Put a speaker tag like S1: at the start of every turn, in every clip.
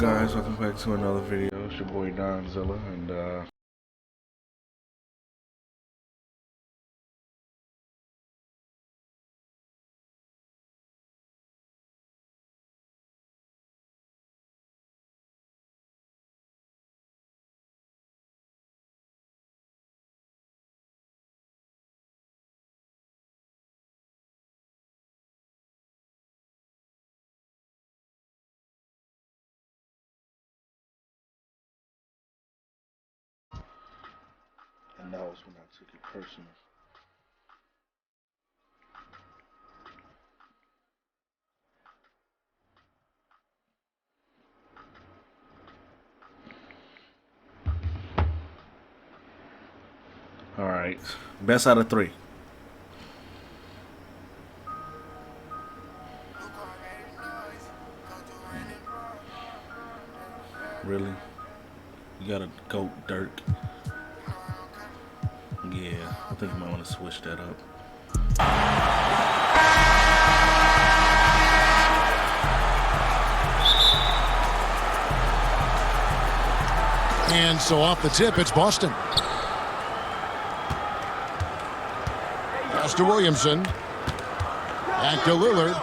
S1: up, guys? Welcome back to another video. It's your boy Donzilla, and that was when I took it personal. All right, best out of three. Really? You gotta go Dirk. Yeah, I think you might want to switch that up.
S2: And so off the tip, it's Boston. Pass to Williamson. Back to Lillard.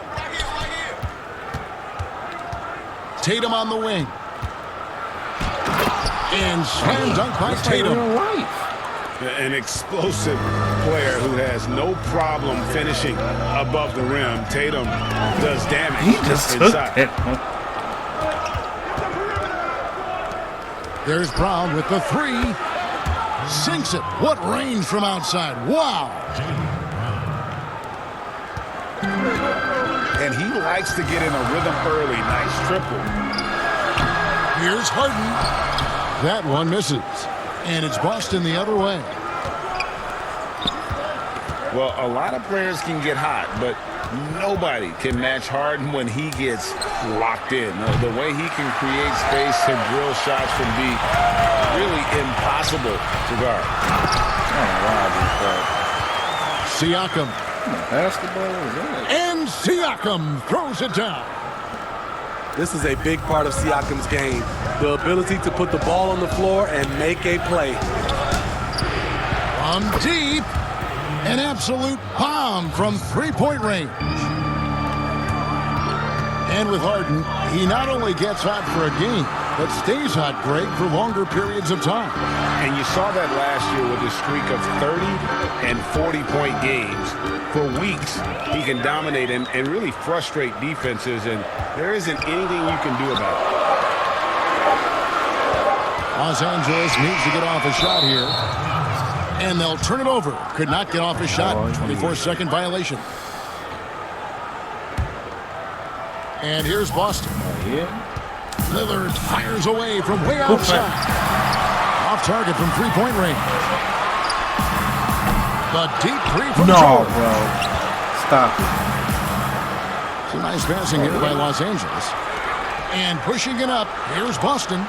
S2: Tatum on the wing. And slam dunk by Tatum.
S3: An explosive player who has no problem finishing above the rim. Tatum does damage
S1: He just
S3: inside.
S1: took it.
S2: There's Brown with the three. Sinks it. What range from outside. Wow.
S3: And he likes to get in a rhythm early. Nice triple.
S2: Here's Harden. That one misses. And it's Boston the other way.
S3: Well, a lot of players can get hot, but nobody can match Harden when he gets locked in. The way he can create space to drill shots can be really impossible to guard.
S2: Siakam.
S1: Basketball.
S2: And Siakam throws it down.
S4: This is a big part of Siakam's game. The ability to put the ball on the floor and make a play.
S2: From deep. An absolute bomb from three-point range. And with Harden, he not only gets hot for a game, but stays hot, Greg, for longer periods of time.
S3: And you saw that last year with a streak of 30 and 40-point games. For weeks, he can dominate and really frustrate defenses, and there isn't anything you can do about it.
S2: Los Angeles needs to get off a shot here. And they'll turn it over. Could not get off a shot. 24-second violation. And here's Boston. Lillard fires away from way outside. Off target from three-point range. The deep three from Jordan.
S1: Bro. Stop it.
S2: Some nice passing here by Los Angeles. And pushing it up, here's Boston.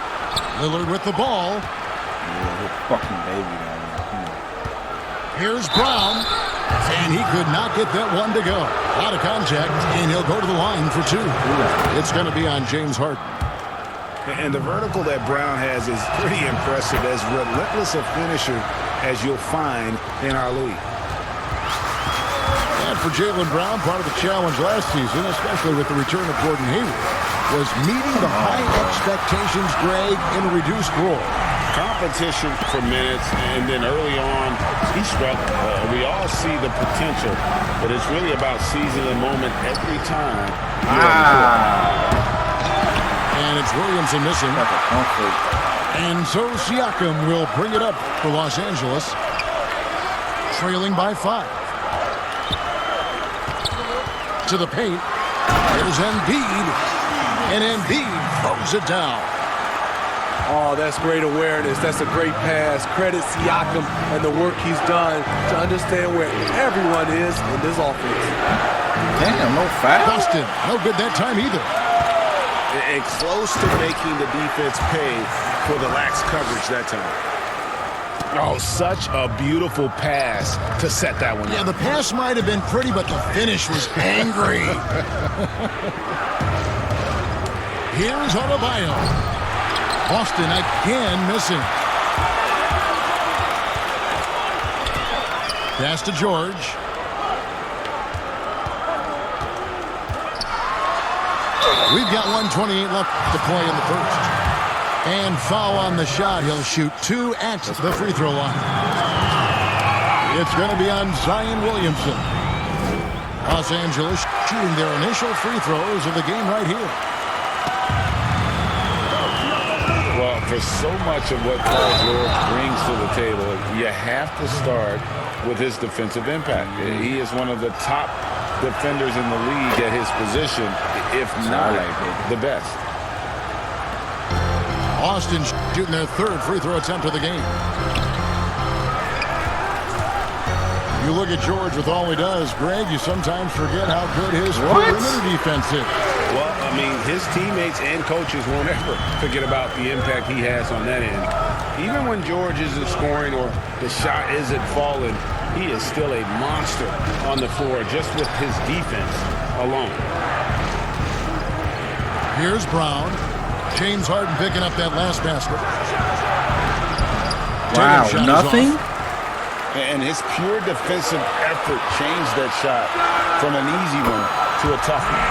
S2: Lillard with the ball.
S1: Yeah, fucking baby down there.
S2: Here's Brown. And he could not get that one to go. Out of contact, and he'll go to the line for two. It's going to be on James Harden.
S3: And the vertical that Brown has is pretty impressive, as relentless a finisher as you'll find in our league.
S2: And for Jaylen Brown, part of the challenge last season, especially with the return of Gordon Hayward, was meeting the high expectations, Greg, in a reduced role.
S3: Competition for minutes, and then early on, he struggled. We all see the potential, but it's really about seizing the moment every time.
S2: And it's Williamson missing. And so Siakam will bring it up for Los Angeles, trailing by 5. To the paint. There's Embiid. And Embiid throws it down.
S4: Oh, that's great awareness. That's a great pass. Credit Siakam and the work he's done to understand where everyone is in this offense.
S1: Damn, no foul.
S2: Boston, no good that time either.
S3: And close to making the defense pay for the lax coverage that time. Oh, such a beautiful pass to set that one.
S2: Yeah, the pass might have been pretty, but the finish was angry. Here's Adebayo. Boston again missing. Pass to George. We've got 1:28 left to play in the first. And foul on the shot. He'll shoot 2 at the free throw line. It's going to be on Zion Williamson. Los Angeles shooting their initial free throws of the game right here.
S3: Well, for so much of what Paul George brings to the table, you have to start with his defensive impact. He is one of the top defenders in the league at his position, if not the best.
S2: Austin shooting their 3rd free throw attempt of the game. You look at George with all he does, Greg, you sometimes forget how good his perimeter defense is.
S5: Well, I mean, his teammates and coaches won't ever forget about the impact he has on that end. Even when George isn't scoring or the shot isn't falling, he is still a monster on the floor just with his defense alone.
S2: Here's Brown. James Harden picking up that last basket.
S1: Wow, nothing?
S3: And his pure defensive effort changed that shot from an easy one to a tough one.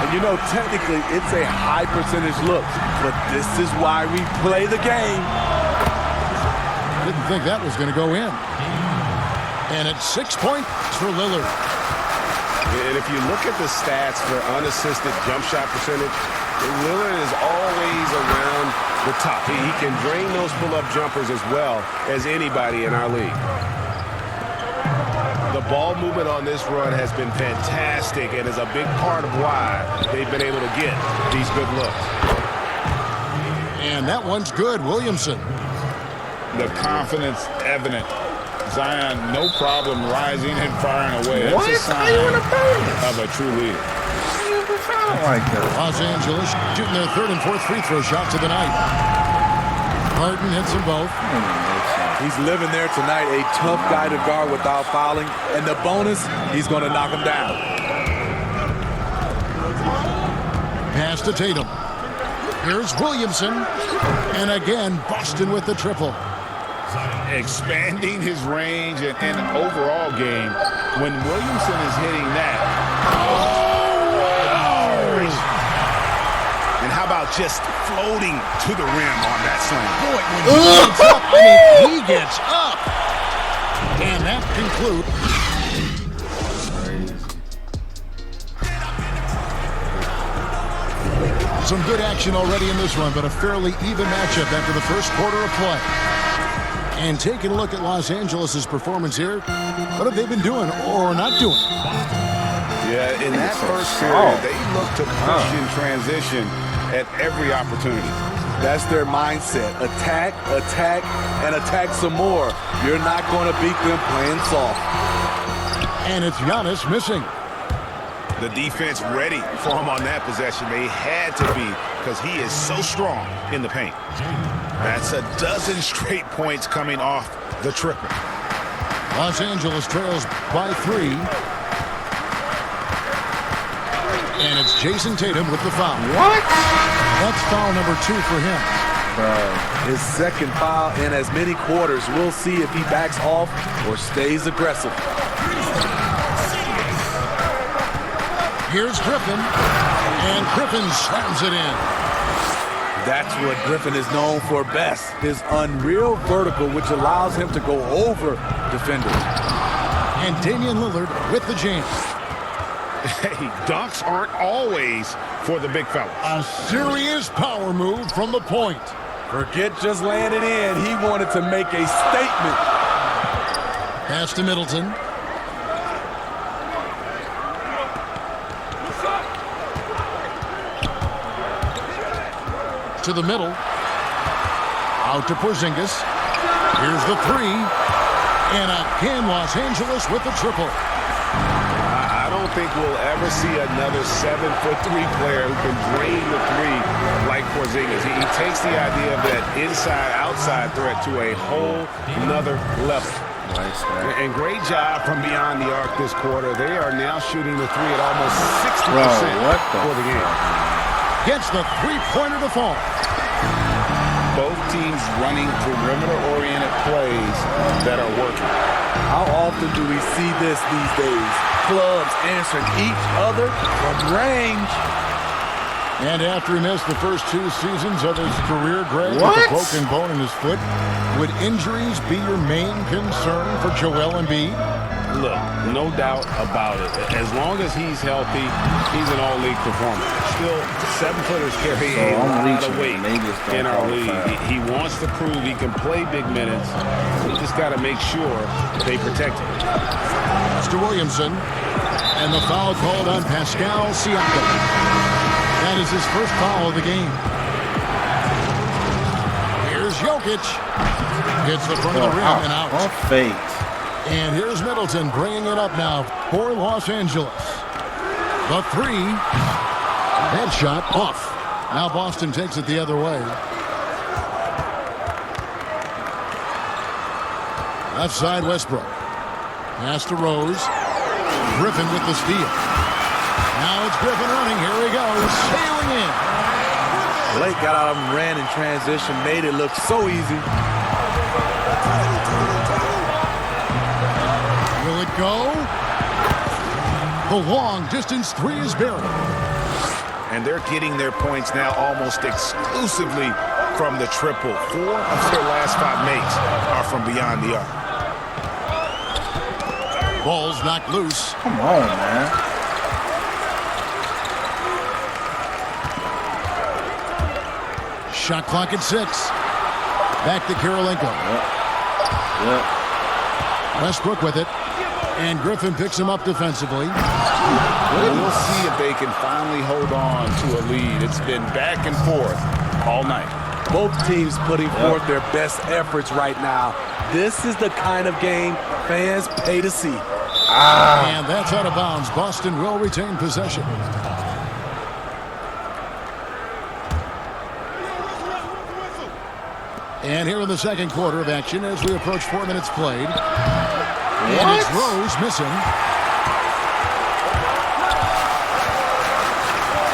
S4: And you know, technically, it's a high percentage look, but this is why we play the game.
S2: Didn't think that was going to go in. And it's 6 points for Lillard.
S5: And if you look at the stats for unassisted jump shot percentage, Lillard is always around the top. He can drain those pull-up jumpers as well as anybody in our league. The ball movement on this run has been fantastic and is a big part of why they've been able to get these good looks.
S2: And that one's good, Williamson.
S3: The confidence evident. Zion, no problem rising and firing away.
S1: What?
S3: That's a
S1: How you
S3: sign
S1: in a bonus?
S3: of a true leader.
S1: Like that.
S2: Los Angeles shooting their 3rd and 4th free throw shots of the night. Harden hits them both.
S4: He's living there tonight, a tough guy to guard without fouling. And the bonus, he's going to knock him down.
S2: Pass to Tatum. Here's Williamson. And again, Boston with the triple.
S3: Expanding his range and overall game. When Williamson is hitting that. And how about just floating to the rim on that slam?
S2: Boy, when he gets up, I mean, he gets up. And that concludes. Some good action already in this one, but a fairly even matchup after the first quarter of play. And taking a look at Los Angeles' performance here, what have they been doing or not doing?
S3: Yeah, in that first period, they looked to push in transition at every opportunity.
S4: That's their mindset. Attack, attack, and attack some more. You're not going to beat them playing soft.
S2: And it's Giannis missing.
S3: The defense ready for him on that possession. They had to be because he is so strong in the paint. That's a dozen straight points coming off the triple.
S2: Los Angeles trails by 3. And it's Jason Tatum with the foul.
S1: What?
S2: That's foul number 2 for him.
S4: His second foul in as many quarters. We'll see if he backs off or stays aggressive.
S2: Here's Griffin. And Griffin slams it in.
S4: That's what Griffin is known for best. His unreal vertical, which allows him to go over defenders.
S2: And Damian Lillard with the jam.
S3: Hey, dunks aren't always for the big fella.
S2: A serious power move from the point.
S4: Forget just laying it in. He wanted to make a statement.
S2: Pass to Middleton. To the middle. Out to Porzingis. Here's the 3. And again, Los Angeles with the triple.
S3: I don't think we'll ever see another 7'3" player who can drain the 3 like Porzingis. He takes the idea of that inside-outside threat to a whole nother level.
S1: Nice,
S3: and great job from beyond the arc this quarter. They are now shooting the 3 at almost 60%
S1: Bro, what the
S3: for the game.
S2: gets the three-pointer to fall.
S3: Both teams running perimeter-oriented plays that are working.
S4: How often do we see this these days? Clubs answering each other from range.
S2: And after he missed the first 2 seasons of his career, Greg, with a broken bone in his foot, would injuries be your main concern for Joel Embiid?
S5: Look, no doubt about it. As long as he's healthy, he's an all-league performer. Still, 7-footers carry a lot of weight in our league. He wants to prove he can play big minutes. We just got to make sure they protect him.
S2: Mr. Williamson, and the foul called on Pascal Siakam. That is his first foul of the game. Here's Jokic. Hits the front of the rim and out.
S1: Fake.
S2: And here's Middleton bringing it up now for Los Angeles. The three. That shot off. Now Boston takes it the other way. Left side Westbrook. Pass to Rose. Griffin with the steal. Now it's Griffin running. Here he goes. Sailing in.
S4: Blake got out of him, ran in transition, made it look so easy.
S2: Will it go? The long distance three is buried.
S3: And they're getting their points now almost exclusively from the triple. 4 of their last 5 makes are from beyond the arc.
S2: Ball's knocked loose.
S1: Come on, man.
S2: Shot clock at 6. Back to Karolinko.
S1: Yep.
S2: Westbrook with it. And Griffin picks him up defensively.
S3: We'll see if they can finally hold on to a lead. It's been back and forth all night.
S4: Both teams putting forth their best efforts right now. This is the kind of game fans pay to see.
S2: And that's out of bounds. Boston will retain possession. And here in the second quarter of action as we approach 4 minutes played. And it's Rose missing.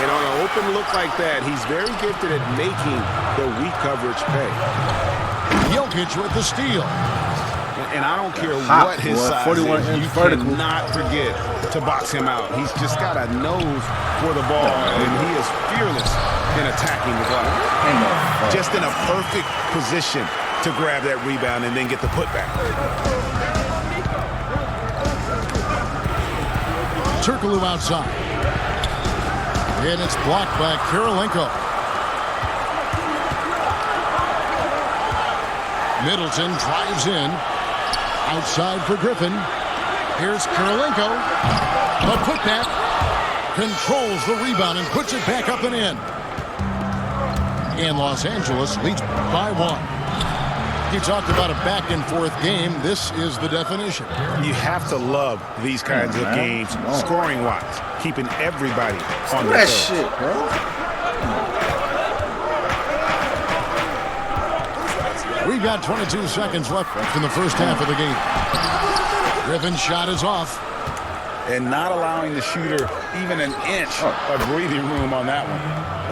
S3: And on an open look like that, he's very gifted at making the weak coverage pay.
S2: Jokic with the steal.
S3: And I don't care what his size
S1: 41
S3: is,
S1: inch
S3: you
S1: vertical.
S3: cannot forget to box him out. He's just got a nose for the ball, and he is fearless in attacking the ball. Just in a perfect position to grab that rebound and then get the putback.
S2: Turkoglu outside. And it's blocked by Karolinko. Middleton drives in. Outside for Griffin. Here's Karolinko. The putback. Controls the rebound and puts it back up and in. And Los Angeles leads by 1. You talked about a back-and-forth game. This is the definition.
S3: You have to love these kinds of games, scoring-wise, keeping everybody on their toes.
S1: Shit, bro.
S2: We've got 22 seconds left in the first half of the game. Griffin's shot is off.
S3: And not allowing the shooter even an inch of breathing room on that one.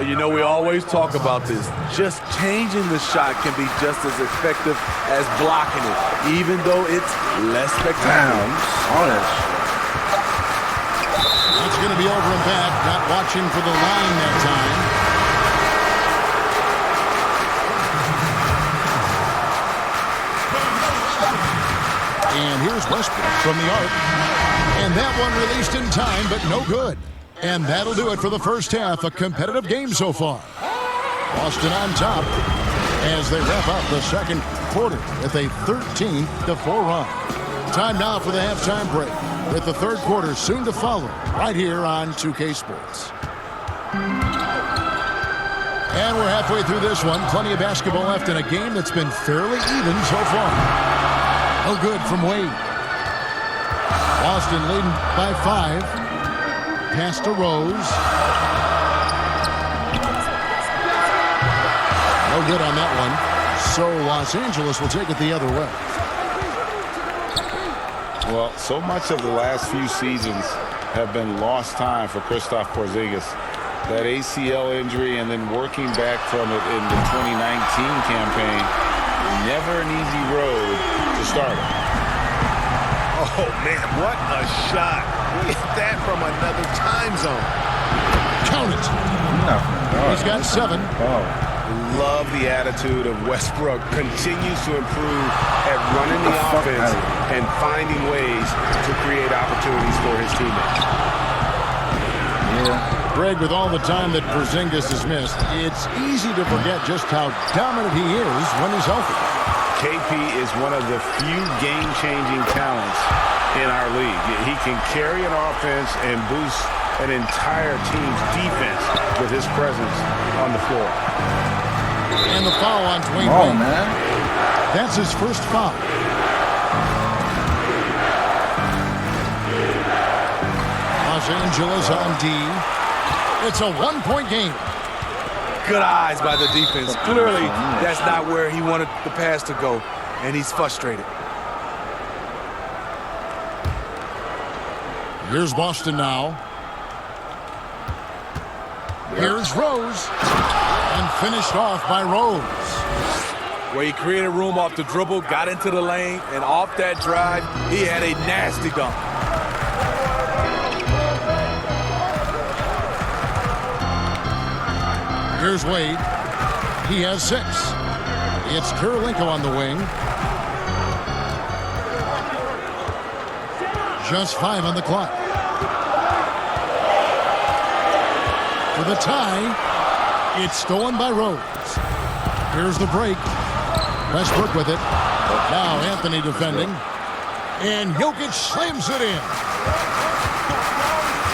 S4: And you know, we always talk about this. Just changing the shot can be just as effective as blocking it, even though it's less spectacular.
S2: That's going to be over and back. Not watching for the line that time. And here's Westbrook from the arc. And that one released in time, but no good. And that'll do it for the first half. A competitive game so far. Boston on top as they wrap up the second quarter with a 13-4 run. Time now for the halftime break, with the third quarter soon to follow right here on 2K Sports. And we're halfway through this one. Plenty of basketball left in a game that's been fairly even so far. No good from Wade. Boston leading by 5. Pass to Rose. No good on that one. So Los Angeles will take it the other way.
S3: Well, so much of the last few seasons have been lost time for Kristaps Porzingis. that ACL injury and then working back from it in the 2019 campaign. Never an easy road to start it.
S5: Oh, man, what a shot. Hit that from another time zone.
S2: Count it. He's got 7.
S3: Love the attitude of Westbrook. Continues to improve at running the offense and finding ways to create opportunities for his teammates.
S2: Greg, with all the time that Porzingis has missed, it's easy to forget just how dominant he is when he's healthy.
S3: KP is one of the few game-changing talents in our league. He can carry an offense and boost an entire team's defense with his presence on the floor.
S2: And the foul on Dwayne Wade. Man. That's his first foul. Los Angeles on D. It's a 1-point game.
S4: Good eyes by the defense. Clearly, that's not where he wanted the pass to go, and he's frustrated.
S2: Here's Boston now. Here's Rose. And finished off by Rose.
S4: Where he created room off the dribble, got into the lane, and off that drive, he had a nasty dunk.
S2: Here's Wade. He has 6. It's Kurylenko on the wing. Just 5 on the clock. For the tie, it's stolen by Rose. Here's the break. Westbrook with it. Now Anthony defending. And Jokic slams it in.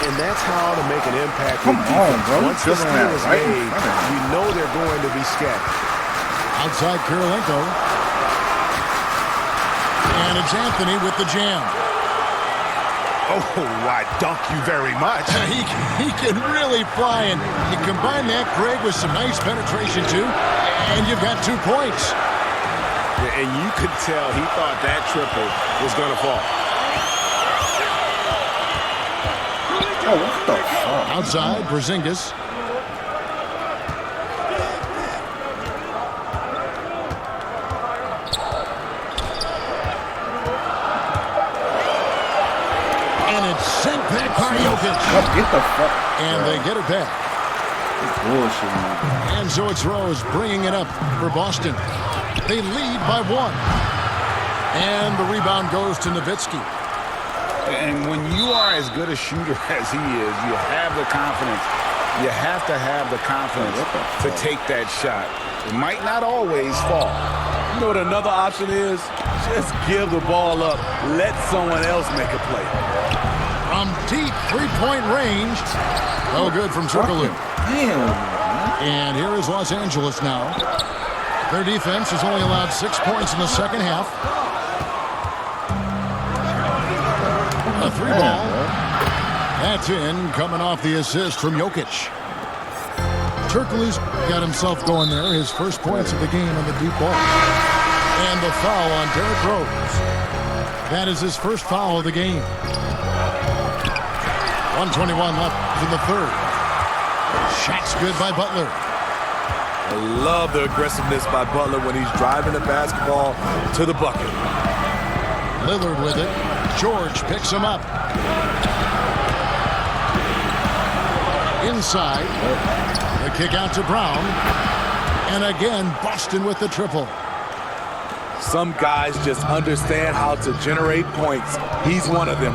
S5: And that's how to make an impact with defense. Once the steal is made, you know they're going to be scattered.
S2: Outside Kurylenko. And it's Anthony with the jam.
S5: Oh, I dunk you very much.
S2: He can really fly, and you combine that, Greg, with some nice penetration, too, and you've got 2 points.
S3: And you could tell he thought that triple was going to fall.
S1: Oh, what the fuck?
S2: Outside, Porzingis. And it's sent back by Jokic.
S1: Get the fuck.
S2: And they get it back.
S1: Bullshit.
S2: And so it's Rose bringing it up for Boston. They lead by 1. And the rebound goes to Nowitzki.
S3: And when you are as good a shooter as he is, you have the confidence. You have to have the confidence to take that shot. It might not always fall.
S4: You know what another option is? Just give the ball up. Let someone else make a play.
S2: From deep 3-point range. No good from Turkoglu. And here is Los Angeles now. Their defense has only allowed 6 points in the second half. A 3-ball. That's in, coming off the assist from Jokic. Turkoglu's got himself going there. His first points of the game on the deep ball. And the foul on Derrick Rose. That is his first foul of the game. 1:21 left in the third. Shot's good by Butler.
S4: I love the aggressiveness by Butler when he's driving the basketball to the bucket.
S2: Lillard with it. George picks him up. Inside. The kick out to Brown. And again, Boston with the triple.
S4: Some guys just understand how to generate points. He's one of them.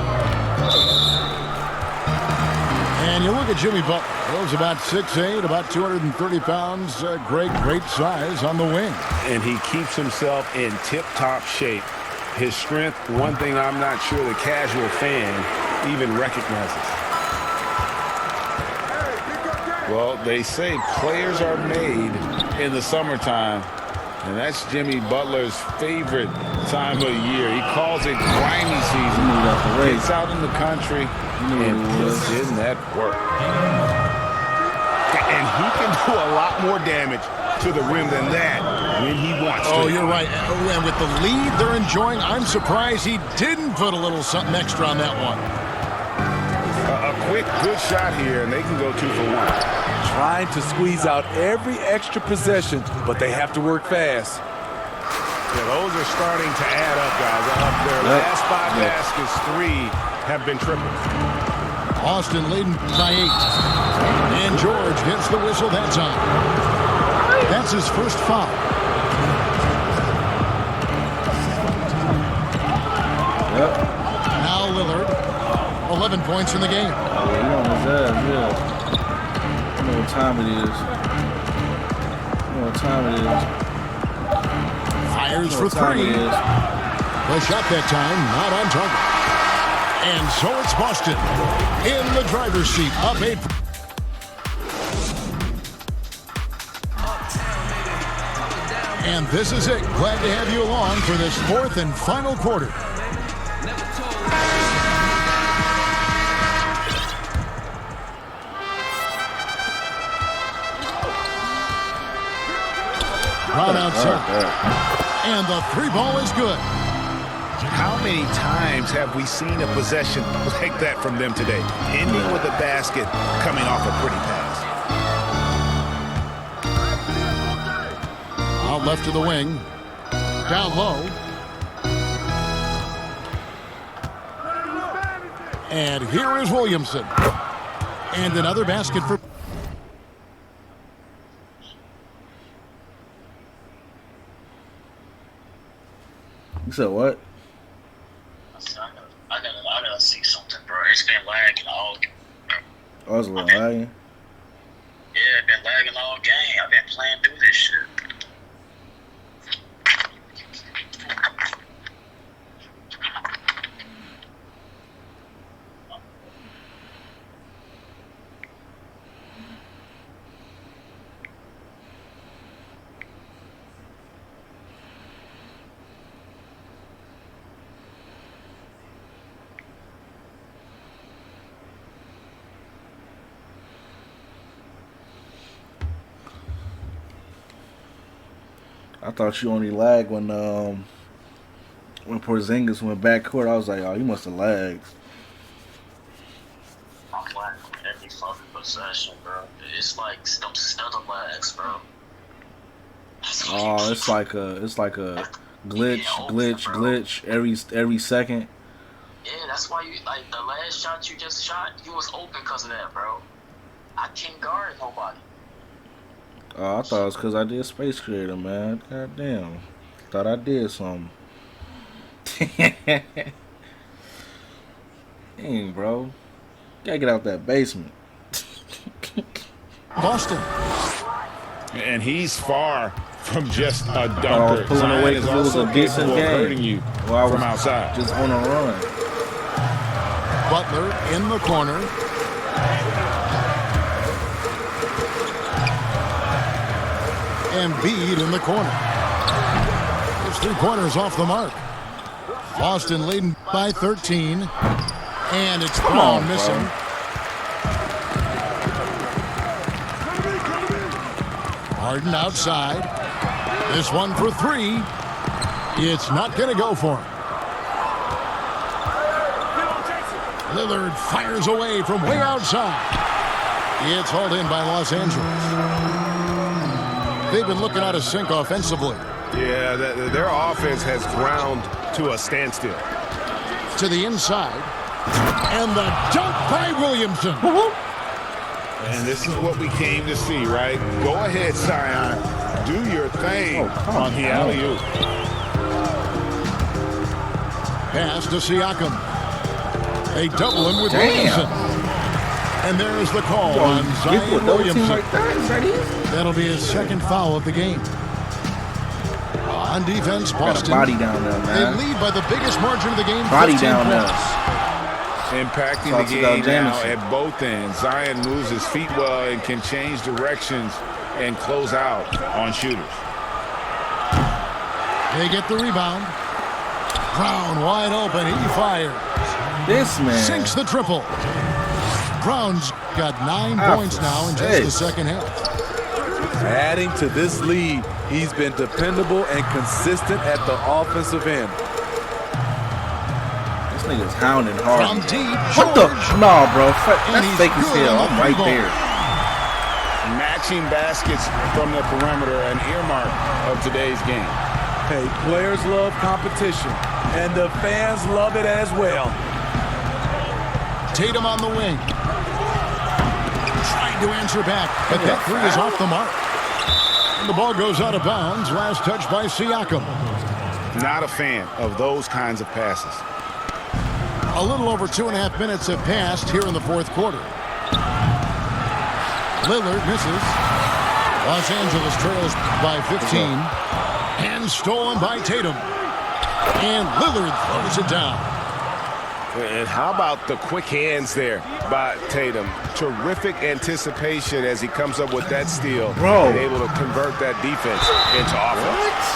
S2: And you look at Jimmy Butler. He's about 6'8", about 230 pounds. Great size on the wing.
S3: And he keeps himself in tip-top shape. His strength, one thing I'm not sure the casual fan even recognizes. Well, they say players are made in the summertime, and that's Jimmy Butler's favorite time of year. He calls it grimy season. Gets out in the country and puts in that work.
S5: And he can do a lot more damage to the rim than that when he wants to.
S2: Oh, you're right. And with the lead they're enjoying, I'm surprised he didn't put a little something extra on that one.
S5: A quick, good shot here, and they can go 2 for 1.
S4: Trying to squeeze out every extra possession, but they have to work fast.
S5: Yeah, those are starting to add up, guys. Their last 5 baskets, 3 have been triples.
S2: Austin leading by 8. And George gets the whistle that time. That's his first foul. Now Lillard, 11 points in the game.
S1: Oh, yeah, he on his ass, yeah. You know what time it is. You know what time it is.
S2: Fires for 3. The shot that time, not on target. And so it's Boston in the driver's seat, up 8. And this is it. Glad to have you along for this 4th and final quarter. Brown outside. And the 3 ball is good.
S5: How many times have we seen a possession like that from them today? Ending with a basket, coming off a pretty pass.
S2: Out left to the wing. Down low. And here is Williamson. And another basket for...
S1: You said what?
S6: I gotta see something, bro. It's been lagging all game.
S1: I was a little lagging.
S6: Yeah, it's been lagging all game. I've been playing through this shit.
S1: I thought you only lagged when Porzingis went backcourt. I was like, oh, you must have lagged.
S6: I'm lagging every fucking possession, bro. It's like some stutter lags, bro.
S1: Oh, it's like a glitch every second.
S6: Yeah, that's why you like the last shot you just shot. You was open because of that, bro. I can't guard nobody.
S1: Oh, I thought it was because I did Space Creator, man. God damn. Thought I did something. Dang, bro. Gotta get out that basement.
S2: Boston.
S5: And he's far from just a dunker.
S1: Pulling away because it was a decent game.
S5: Hurting you from outside.
S1: Just on a run.
S2: Butler in the corner. Embiid in the corner. His 3-pointers off the mark. Boston leading by 13. And it's Brown missing. Harden outside. This one for 3. It's not going to go for him. Lillard fires away from way outside. It's hauled in by Los Angeles. They've been looking out of sync offensively.
S5: Yeah, their offense has ground to a standstill.
S2: To the inside. And the dunk by Williamson.
S5: And this is what we came to see, right? Go ahead, Zion. Do your thing on the alley-oop.
S2: Pass to Siakam. They double him with Williamson. And there's the call on Zion Williamson.
S1: Like
S2: That'll be his 2nd foul of the game. On defense, Boston.
S1: Body down there, man.
S2: They lead by the biggest margin of the game.
S1: Body
S2: 15
S1: down
S2: points.
S5: Impacting the game now at both ends. Zion moves his feet well and can change directions and close out on shooters.
S2: They get the rebound. Brown wide open. He fires.
S1: This man
S2: Sinks the triple. Brown's got 9 points now in just the second half.
S4: Adding to this lead, he's been dependable and consistent at the offensive end.
S1: It's nigga's hounding hard.
S2: From deep,
S1: What the?
S2: George.
S1: No, bro.
S2: And
S1: That's
S2: he's
S1: fake as
S2: good
S1: hell.
S2: on the
S1: I'm right
S2: ball.
S1: there.
S3: Matching baskets from the perimeter, an earmark of today's game.
S4: Hey, players love competition, and the fans love it as well.
S2: Tatum on the wing. Trying to answer back, but that three is off the mark. And the ball goes out of bounds. Last touch by Siakam.
S3: Not a fan of those kinds of passes.
S2: A little over 2.5 minutes have passed here in the fourth quarter. Lillard misses. Los Angeles trails by 15. And stolen by Tatum. And Lillard throws it down.
S5: And how about the quick hands there by Tatum? Terrific anticipation as he comes up with that steal.
S1: Bro.
S5: And able to convert that defense into offense.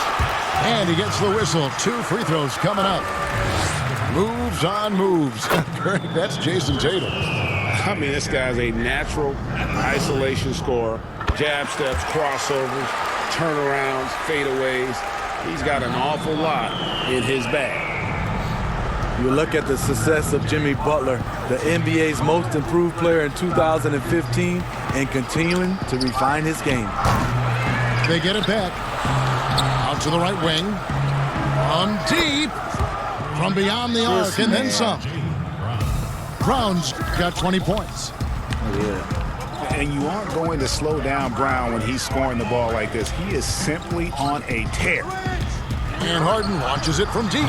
S2: And he gets the whistle. 2 free throws coming up. Moves on moves. That's Jason Tatum.
S5: I mean, this guy's a natural isolation scorer. Jab steps, crossovers, turnarounds, fadeaways. He's got an awful lot in his bag.
S4: You look at the success of Jimmy Butler, the NBA's most improved player in 2015, and continuing to refine his game.
S2: They get it back. Out to the right wing. On deep. From beyond the arc and then some. Brown's got 20 points.
S3: And you aren't going to slow down Brown when he's scoring the ball like this. He is simply on a tear.
S2: And Harden launches it from deep.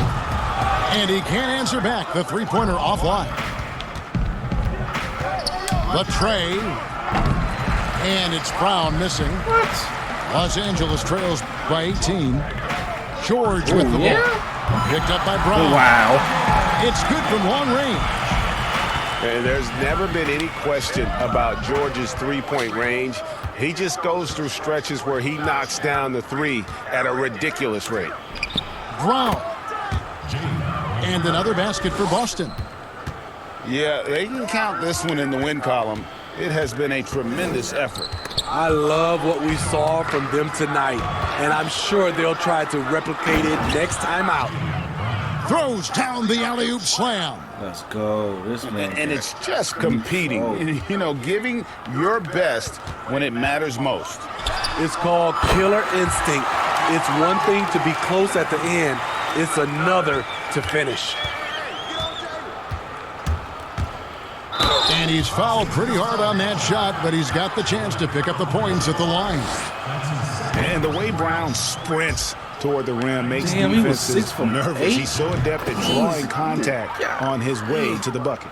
S2: And he can't answer back. The three-pointer offline. The tray. And it's Brown missing. What? Los Angeles trails by 18. George with the ball. Picked up by Brown.
S1: Wow.
S2: It's good from long range.
S5: And there's never been any question about George's three-point range. He just goes through stretches where he knocks down the three at a ridiculous rate.
S2: Brown. And another basket for Boston.
S3: Yeah, they can count this one in the win column. It has been a tremendous effort.
S4: I love what we saw from them tonight, and I'm sure they'll try to replicate it next time out.
S2: Throws down the alley-oop slam.
S1: Let's go. This man.
S3: And it's just competing, you know, giving your best when it matters most.
S4: It's called killer instinct. It's one thing to be close at the end. It's another to finish.
S2: And he's fouled pretty hard on that shot, but he's got the chance to pick up the points at the line.
S3: And the way Brown sprints toward the rim makes
S1: Damn, he was
S3: defenses
S1: 6 from
S3: nervous.
S1: 8.
S3: He's so adept at drawing contact on his way to the bucket.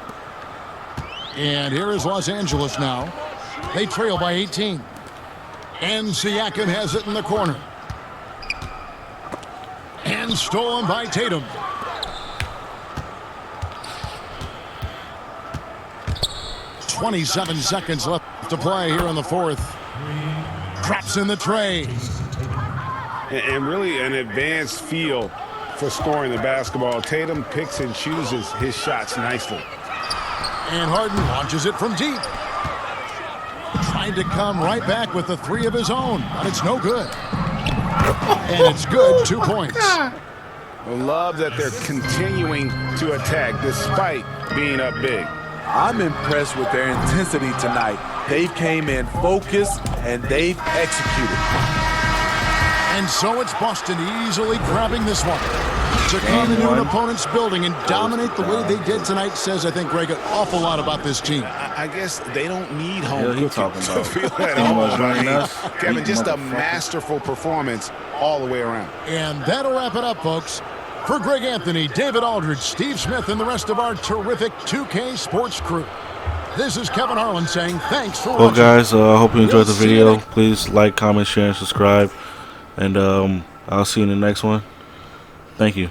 S2: And here is Los Angeles now. They trail by 18. And Siakam has it in the corner. And stolen by Tatum. .27 seconds left to play here in the fourth. Drops in the tray.
S5: And really an advanced feel for scoring the basketball. Tatum picks and chooses his shots nicely.
S2: And Harden launches it from deep. Trying to come right back with the three of his own, but it's no good. And it's good, 2 points.
S3: I love that they're continuing to attack despite being up big.
S4: I'm impressed with their intensity tonight. They came in focused, and they've executed.
S2: And so it's Boston easily grabbing this one. To come into an opponent's building and dominate the way they did tonight says, I think, Greg, an awful lot about this team.
S3: I guess they don't need home
S1: Hell, he
S3: cooking
S1: talking
S3: to
S1: about
S3: feel at
S1: he
S3: home.
S1: was running
S3: I mean,
S1: us.
S3: Kevin,
S1: Weak
S3: just a
S1: motherfucker.
S3: masterful performance all the way around.
S2: And that'll wrap it up, folks. For Greg Anthony, David Aldridge, Steve Smith, and the rest of our terrific 2K Sports crew, this is Kevin Harlan saying thanks for
S1: Well,
S2: watching.
S1: guys, I hope you enjoyed the
S2: We'll see you
S1: video.
S2: next-
S1: Please like, comment, share, and subscribe. And I'll see you in the next one. Thank you.